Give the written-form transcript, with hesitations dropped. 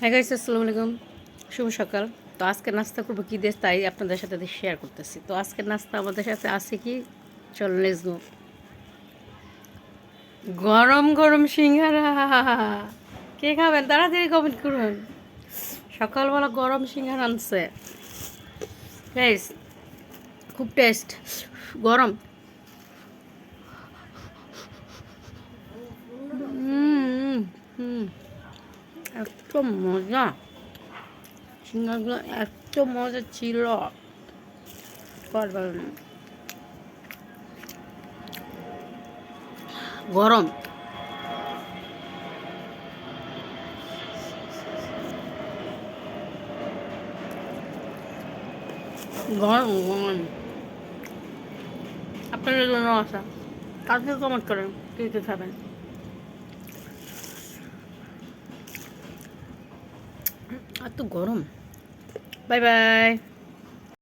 হ্যাঁ গাইস, আসসালামু আলাইকুম, শুভ সকাল। তো আজকে নাস্তা করবো কী দিয়ে তাই আপনাদের সাথে শেয়ার করতেছি। তো আজকের নাস্তা আমাদের সাথে আছে কি, চল লেটস গো। গরম গরম সিঙ্গারা, কে খাবেন তাড়াতাড়ি কমেন্ট করুন। সকালবেলা গরম সিঙ্গারা আনছে গাইস, খুব টেস্ট, গরম। হুম হুম, এত মজা, সিঙ্গারগুলো এত মজা ছিল, পারবেন না। গরম গরম গরম, আপনাদের জন্য আসা। তাড়াতাড়ি কমেন্ট করেন কে কে খাবেন। এত গরম। Bye bye.